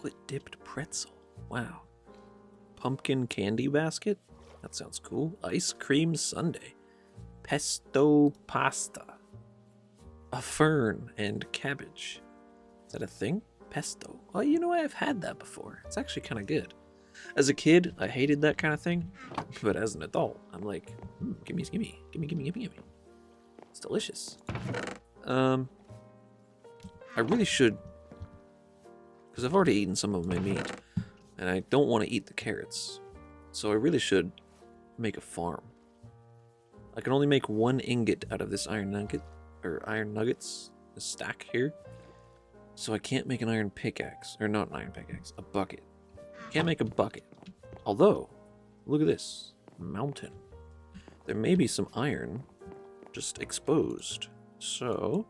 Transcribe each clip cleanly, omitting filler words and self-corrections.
chocolate dipped pretzel. Wow. Pumpkin candy basket? That sounds cool. Ice cream sundae. Pesto pasta. A fern and cabbage. Is that a thing? Pesto. Oh, you know, I've had that before. It's actually kind of good. As a kid, I hated that kind of thing. But as an adult, I'm like, gimme. It's delicious. I really should, because I've already eaten some of my meat, and I don't want to eat the carrots. So I really should make a farm. I can only make 1 ingot out of this iron nugget, or iron nuggets, this stack here. So I can't make an iron pickaxe, or not an iron pickaxe, a bucket. Can't make a bucket. Although, look at this, mountain. There may be some iron just exposed. So,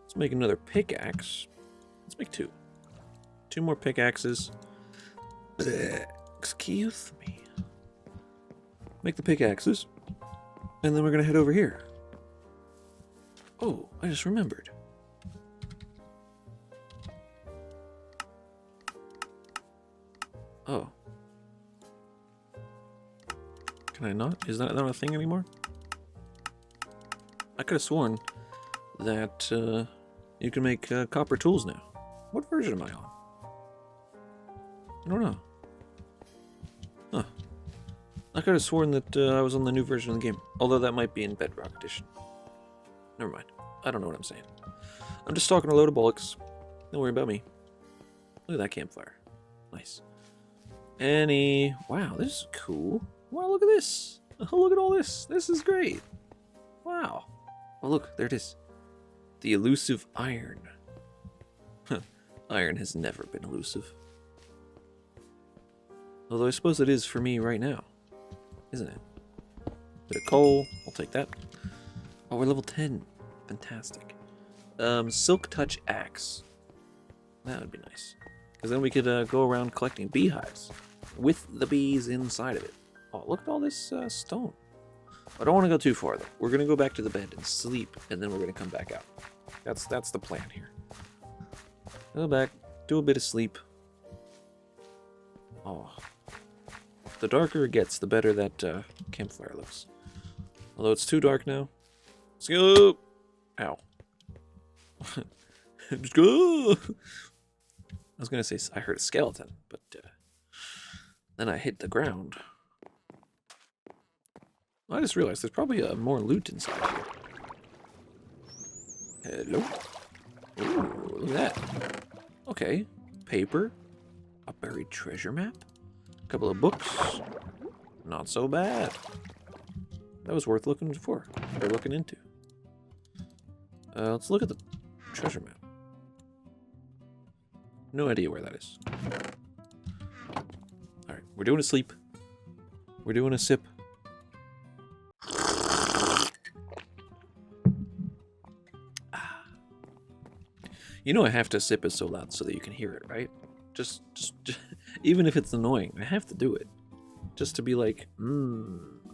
let's make another pickaxe. Let's make 2. 2 more pickaxes. Blech. Excuse me. Make the pickaxes. And then we're going to head over here. Oh, I just remembered. Oh. Can I not? Is that not a thing anymore? I could have sworn that you can make copper tools now. What version am I on? I don't know. Huh. I could have sworn that I was on the new version of the game. Although that might be in Bedrock Edition. Never mind. I don't know what I'm saying. I'm just talking a load of bollocks. Don't worry about me. Look at that campfire. Nice. Wow, this is cool. Wow, look at this. Oh, look at all this. This is great. Wow. Oh, look, there it is. The elusive iron. Iron has never been elusive. Although I suppose it is for me right now. Isn't it? Bit of coal. I'll take that. Oh, we're level 10. Fantastic. Silk Touch Axe. That would be nice. Because then we could go around collecting beehives. With the bees inside of it. Oh, look at all this stone. I don't want to go too far, though. We're going to go back to the bed and sleep, and then we're going to come back out. That's the plan here. Go back, do a bit of sleep. Oh. The darker it gets, the better that campfire looks. Although it's too dark now. Let's go! Ow. Let's go! I was going to say I heard a skeleton, but then I hit the ground. I just realized there's probably more loot inside here. Hello? Ooh, look at that. Okay. Paper. A buried treasure map. A couple of books. Not so bad. That was worth looking for. Or looking into. Let's look at the treasure map. No idea where that is. Alright, we're doing a sleep. We're doing a sip. You know I have to sip it so loud so that you can hear it, right? Just even if it's annoying, I have to do it. Just to be like,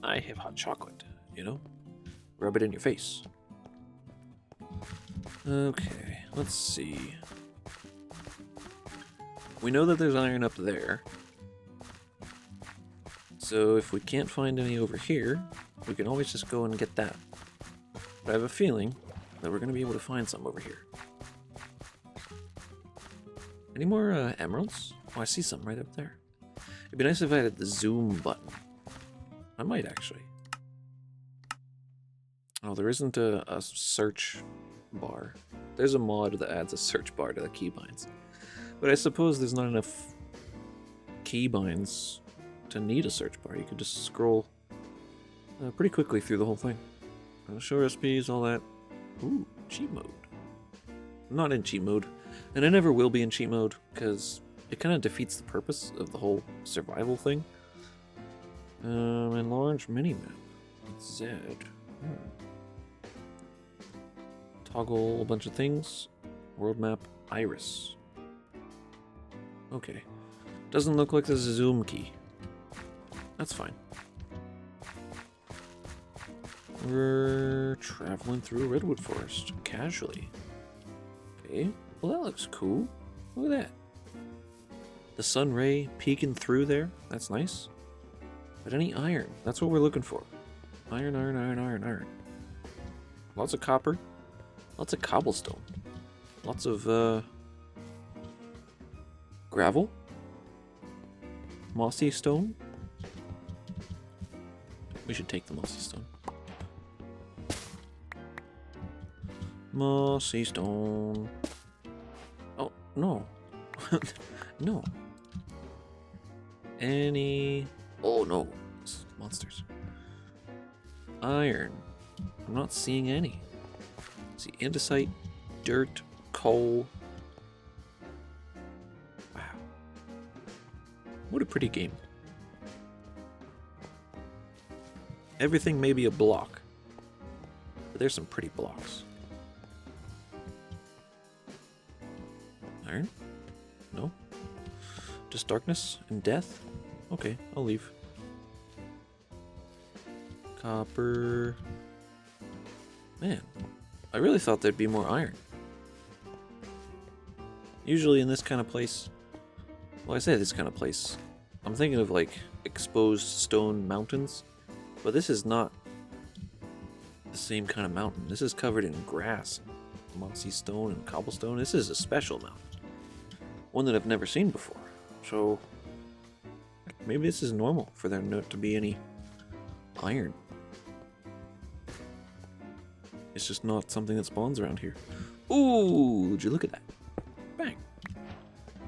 I have hot chocolate, you know? Rub it in your face. Okay, let's see. We know that there's iron up there. So if we can't find any over here, we can always just go and get that. But I have a feeling that we're going to be able to find some over here. Any more emeralds? Oh, I see some right up there. It'd be nice if I had the zoom button. I might actually. Oh, there isn't a search bar. There's a mod that adds a search bar to the keybinds. But I suppose there's not enough keybinds to need a search bar. You could just scroll pretty quickly through the whole thing. Show recipes, all that. Ooh, cheat mode. I'm not in cheat mode. And I never will be in cheat mode, because it kind of defeats the purpose of the whole survival thing. Enlarge minimap. Z. Toggle a bunch of things. World map, iris. Okay. Doesn't look like there's a zoom key. That's fine. We're traveling through a redwood forest, casually. Okay. Well, that looks cool. Look at that. The sun ray peeking through there. That's nice. But any iron. That's what we're looking for. Iron, iron, iron, iron, iron. Lots of copper. Lots of cobblestone. Lots of, gravel. Mossy stone. We should take the mossy stone. Mossy stone. Oh, no. No. Any... Oh, no. It's monsters. Iron. I'm not seeing any. See, andesite, dirt, coal. Wow. What a pretty game. Everything may be a block, but there's some pretty blocks. Iron? No? Just darkness and death? Okay, I'll leave. Copper. Man, I really thought there'd be more iron. Usually in this kind of place, well, I say this kind of place, I'm thinking of like exposed stone mountains, but this is not the same kind of mountain. This is covered in grass, mossy stone and cobblestone. This is a special mountain. One that I've never seen before. So maybe this is normal for there not to be any iron. It's just not something that spawns around here. Ooh, would you look at that? Bang.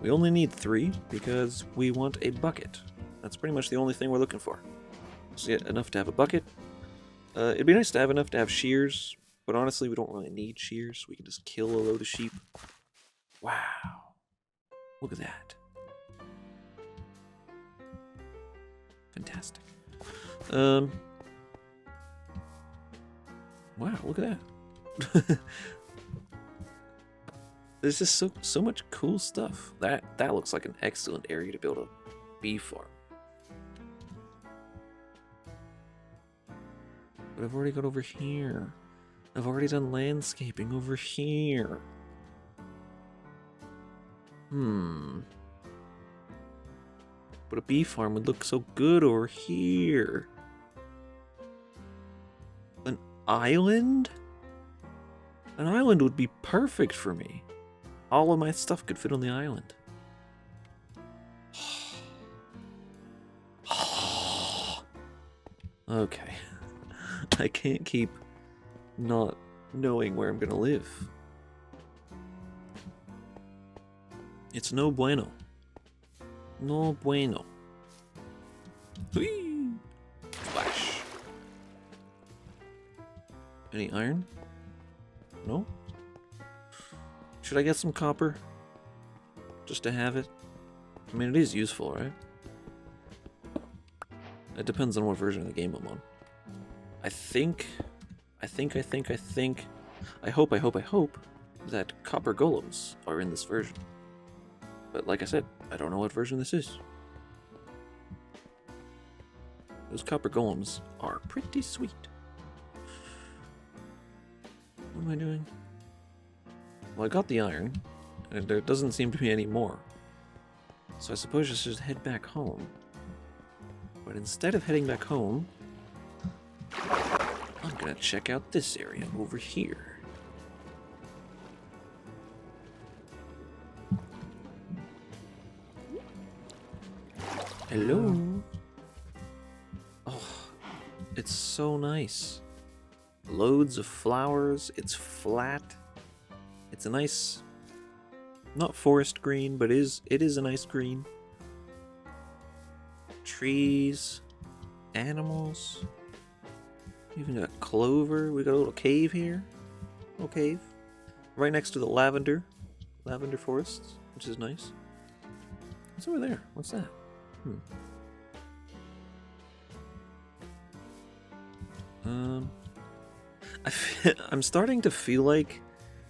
We only need 3 because we want a bucket. That's pretty much the only thing we're looking for. So yeah, enough to have a bucket. It'd be nice to have enough to have shears, but honestly we don't really need shears. We can just kill a load of sheep. Wow. Look at that. Fantastic. Wow, look at that. There's just so much cool stuff. That looks like an excellent area to build a bee farm. But I've already got over here. I've already done landscaping over here. But a bee farm would look so good over here. An island? An island would be perfect for me. All of my stuff could fit on the island. Okay. I can't keep not knowing where I'm gonna live. It's no bueno. No bueno. Whee! Splash. Any iron? No? Should I get some copper? Just to have it? I mean, it is useful, right? It depends on what version of the game I'm on. I hope that copper golems are in this version. But like I said, I don't know what version this is. Those copper golems are pretty sweet. What am I doing? Well, I got the iron, and there doesn't seem to be any more. So I suppose I should head back home. But instead of heading back home, I'm gonna check out this area over here. Hello. Oh, it's so nice. Loads of flowers. It's flat. It's a nice, not forest green, but it is a nice green. Trees, animals. Even got clover. We got a little cave here. Little cave. Right next to the lavender forests, which is nice. What's over there? What's that? I'm starting to feel like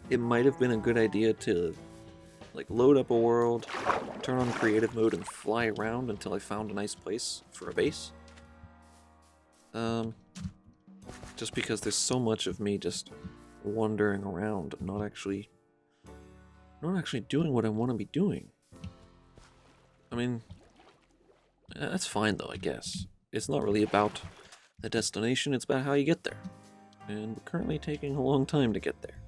it might have been a good idea to like load up a world, turn on creative mode, and fly around until I found a nice place for a base. Just because there's so much of me just wandering around and not actually doing what I want to be doing. I mean, that's fine though, I guess. It's not really about the destination, it's about how you get there. And we're currently taking a long time to get there.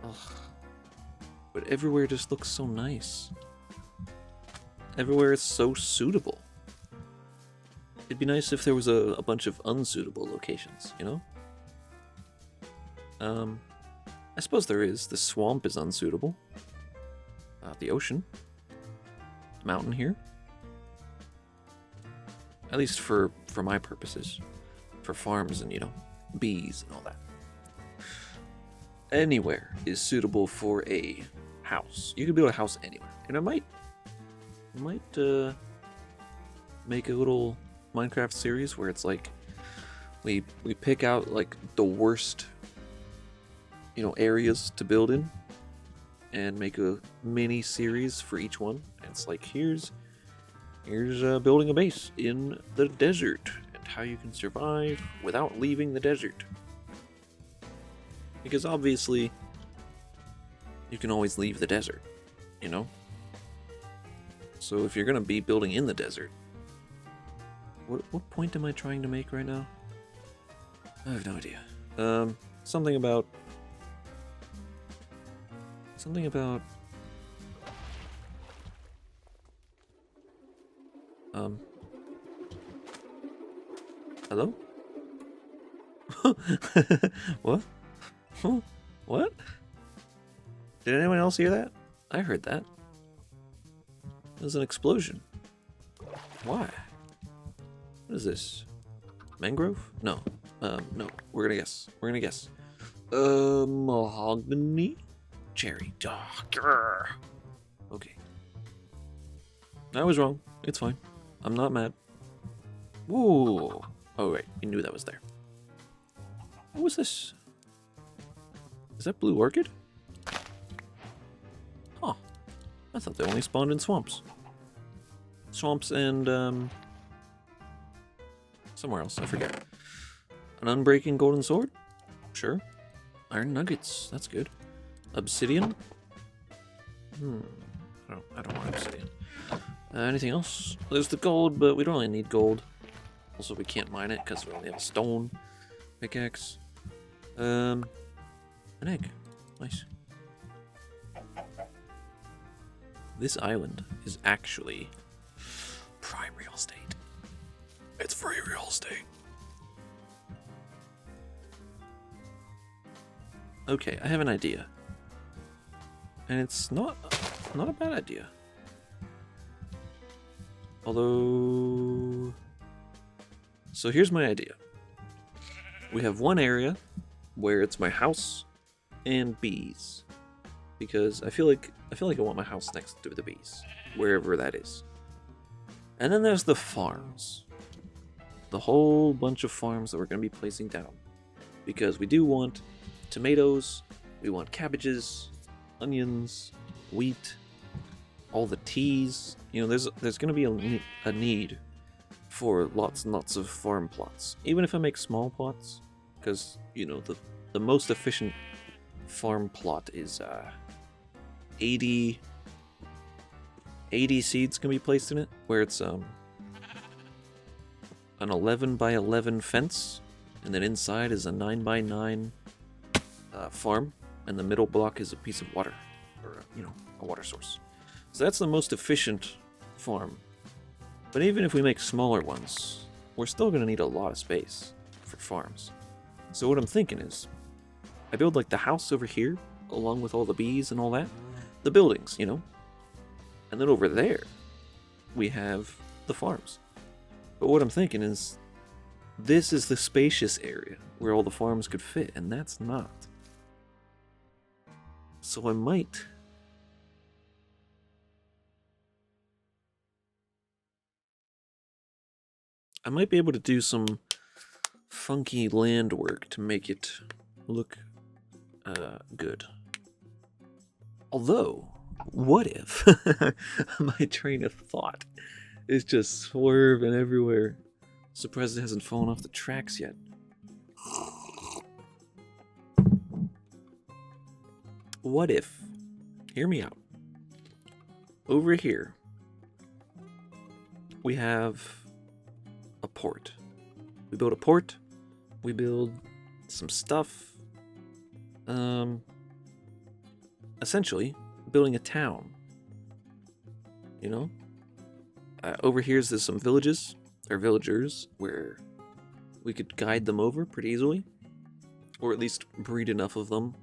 Ugh. But everywhere just looks so nice. Everywhere is so suitable. It'd be nice if there was a bunch of unsuitable locations, you know? I suppose there is. The swamp is unsuitable. The ocean. The mountain here. At least for my purposes. For farms and, you know, bees and all that. Anywhere is suitable for a house. You can build a house anywhere. And I might make a little Minecraft series where it's like we pick out like the worst, you know, areas to build in and make a mini series for each one. And it's like here's building a base in the desert and how you can survive without leaving the desert. Because obviously you can always leave the desert, you know? So if you're gonna be building in the desert, what point am I trying to make right now? I have no idea. Something about hello? What? What? Did anyone else hear that? I heard that. It was an explosion. Why? What is this? Mangrove? No. No. We're gonna guess. Mahogany? Cherry. Okay. I was wrong. It's fine. I'm not mad. Whoa. Oh, right. We knew that was there. What was this? Is that blue orchid? Huh. I thought they only spawned in swamps. Swamps and, somewhere else. I forget. An unbreaking golden sword? Sure. Iron nuggets. That's good. Obsidian? I don't want obsidian. Anything else? There's the gold, but we don't really need gold. Also, we can't mine it because we only have a stone pickaxe. An egg. Nice. This island is actually prime real estate. It's free real estate. Okay, I have an idea. And it's not a bad idea. Although... So here's my idea. We have one area where it's my house and bees. Because I feel like I want my house next to the bees. Wherever that is. And then there's the farms. The whole bunch of farms that we're going to be placing down. Because we do want tomatoes, we want cabbages, onions, wheat, all the teas. You know, there's going to be a need for lots and lots of farm plots. Even if I make small plots, because, you know, the most efficient farm plot is 80 seeds can be placed in it, where it's an 11 by 11 fence, and then inside is a 9 by 9 farm, and the middle block is a piece of water, or you know, a water source. So that's the most efficient farm. But even if we make smaller ones, we're still going to need a lot of space for farms. So what I'm thinking is, I build like the house over here, along with all the bees and all that, the buildings, you know, and then over there, we have the farms. But what I'm thinking is, this is the spacious area where all the farms could fit, and that's not. So I might be able to do some funky land work to make it look good. Although, what if my train of thought is just swerving everywhere? Surprised it hasn't fallen off the tracks yet. What if, hear me out, over here we have a port. We build a port. We build some stuff. Essentially, building a town. You know? Over here's there's some villages, or villagers, where we could guide them over pretty easily. Or at least breed enough of them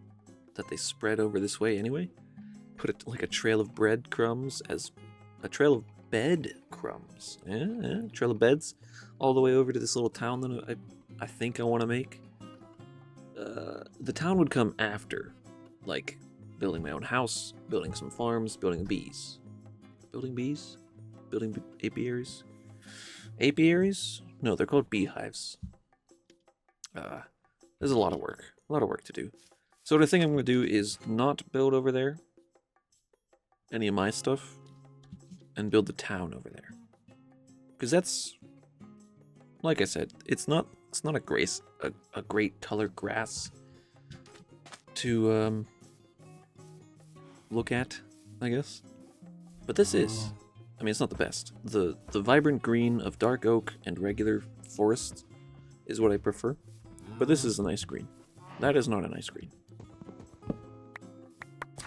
that they spread over this way anyway. Put it like a trail of breadcrumbs as a trail of bed crumbs. Yeah, trail of beds all the way over to this little town that I think I want to make. The town would come after, like building my own house, building some farms, building bees. Building bees? Building apiaries? Apiaries? No, they're called beehives. There's a lot of work. A lot of work to do. So the thing I'm going to do is not build over there any of my stuff and build the town over there. Because that's, like I said, it's not a great color grass to look at, I guess. But this is. I mean, it's not the best. The vibrant green of dark oak and regular forest is what I prefer. But this is a nice green. That is not a nice green.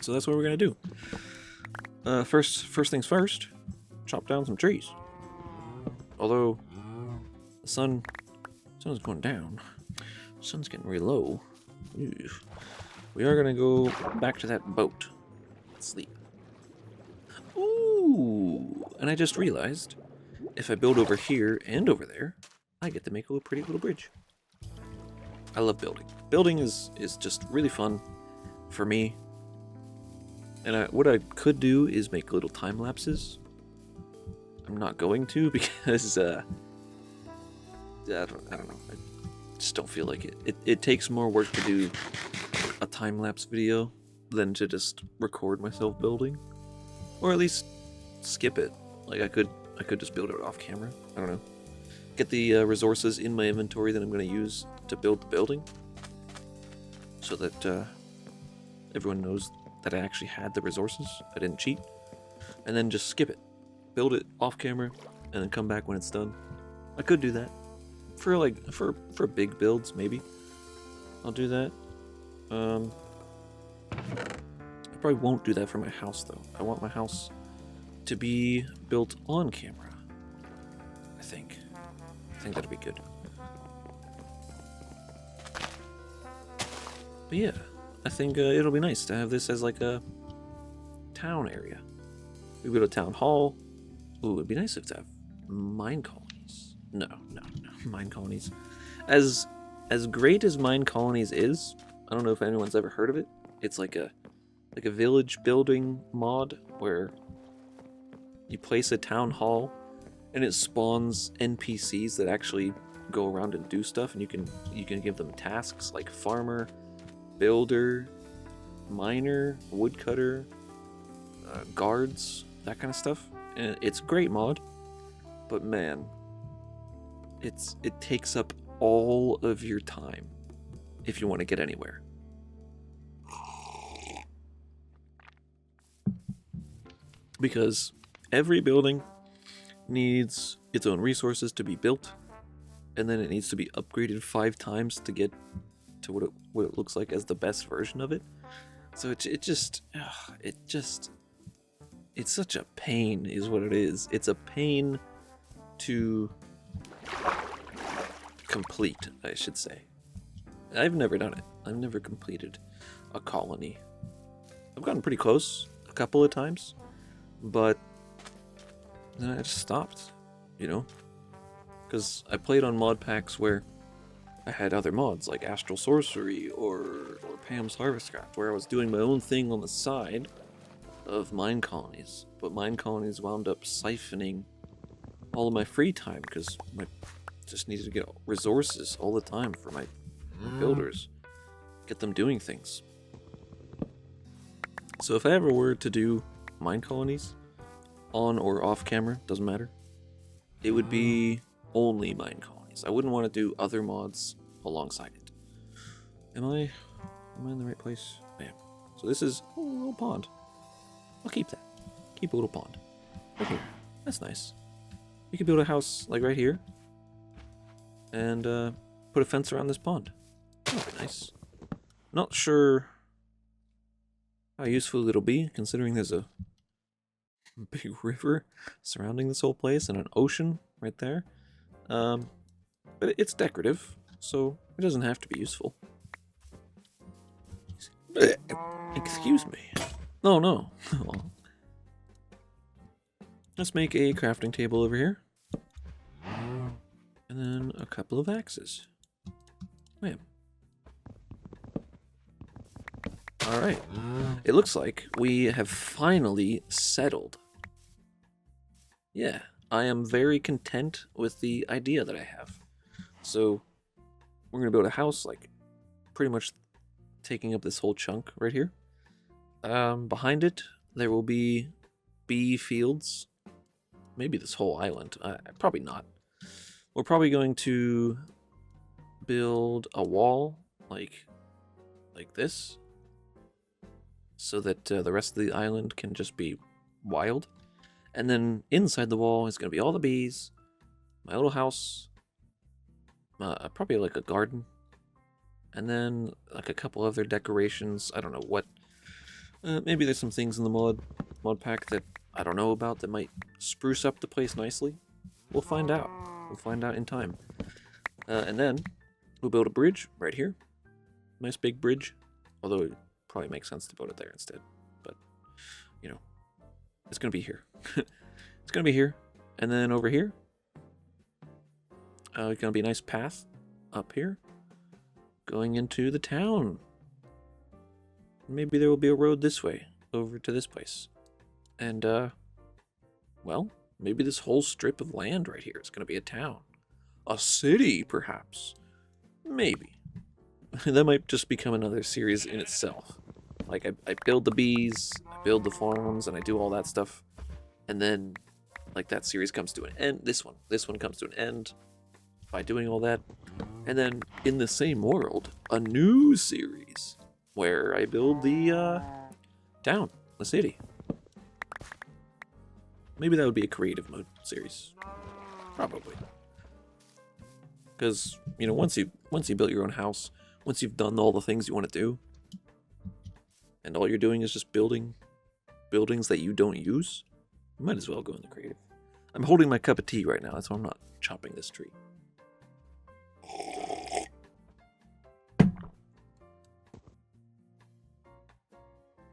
So that's what we're gonna do. First things first, chop down some trees. Although the sun's going down, the sun's getting really low. Ew. We are gonna go back to that boat. Sleep. Ooh! And I just realized, if I build over here and over there, I get to make a pretty little bridge. I love building. Building is just really fun for me. And what I could do is make little time lapses. I'm not going to because I don't know. I just don't feel like it. It takes more work to do a time lapse video than to just record myself building, or at least skip it. Like I could just build it off camera. I don't know. Get the resources in my inventory that I'm going to use to build the building, so that everyone knows that I actually had the resources. I didn't cheat. And then just skip it. Build it off camera, and then come back when it's done. I could do that. For big builds, maybe. I'll do that. I probably won't do that for my house, though. I want my house to be built on camera. I think that'd be good. But yeah, I think it'll be nice to have this as like a town area. We build a town hall. Ooh, it'd be nice if to have mine colonies. No. Mine colonies. As great as mine colonies is, I don't know if anyone's ever heard of it. It's like a village building mod where you place a town hall and it spawns NPCs that actually go around and do stuff, and you can give them tasks like farmer, builder, miner, woodcutter, guards, that kind of stuff. And it's a great mod, but man, it takes up all of your time if you want to get anywhere. Because every building needs its own resources to be built, and then it needs to be upgraded 5 times to get to what it looks like as the best version of it. So it's such a pain is what it is. It's a pain to complete, I should say. I've never done it. I've never completed a colony. I've gotten pretty close a couple of times, but then I just stopped, because I played on mod packs where I had other mods like Astral Sorcery or Pam's Harvestcraft, where I was doing my own thing on the side of mine colonies, but mine colonies wound up siphoning all of my free time because I just needed to get resources all the time for my builders, get them doing things. So if I ever were to do mine colonies, on or off camera, doesn't matter, it would be only mine colonies. I wouldn't want to do other mods alongside it. Am I in the right place? I am. So this is a little pond. I'll keep that. Keep a little pond. Okay, that's nice. You could build a house like right here. And put a fence around this pond. That would be nice. Not sure how useful it'll be, considering there's a big river surrounding this whole place and an ocean right there. But it's decorative, so it doesn't have to be useful. Excuse me. Oh no. Let's make a crafting table over here. And then a couple of axes. Wham. Alright. It looks like we have finally settled. Yeah, I am very content with the idea that I have. So, we're going to build a house, like, pretty much taking up this whole chunk right here. Behind it, there will be bee fields. Maybe this whole island. Probably not. We're probably going to build a wall, like this, so that the rest of the island can just be wild. And then inside the wall is going to be all the bees, my little house, probably like a garden, and then like a couple other decorations. I don't know what. Maybe there's some things in the mod pack that I don't know about that might spruce up the place nicely. We'll find out. We'll find out in time. And then we'll build a bridge right here. Nice big bridge. Although it probably makes sense to build it there instead. But, you know, it's going to be here. It's going to be here. And then over here, it's going to be a nice path up here going into the town. Maybe there will be a road this way over to this place. And, well, maybe this whole strip of land right here is going to be a town. A city, perhaps. Maybe. That might just become another series in itself. Like, I build the bees, I build the farms, and I do all that stuff. And then, like, that series comes to an end. This one comes to an end by doing all that. And then, in the same world, a new series where I build the, town, the city. Maybe that would be a creative mode series. Probably. Because, you know, once you built your own house, once you've done all the things you want to do, and all you're doing is just building buildings that you don't use, you might as well go in the creative. I'm holding my cup of tea right now, that's why I'm not chopping this tree.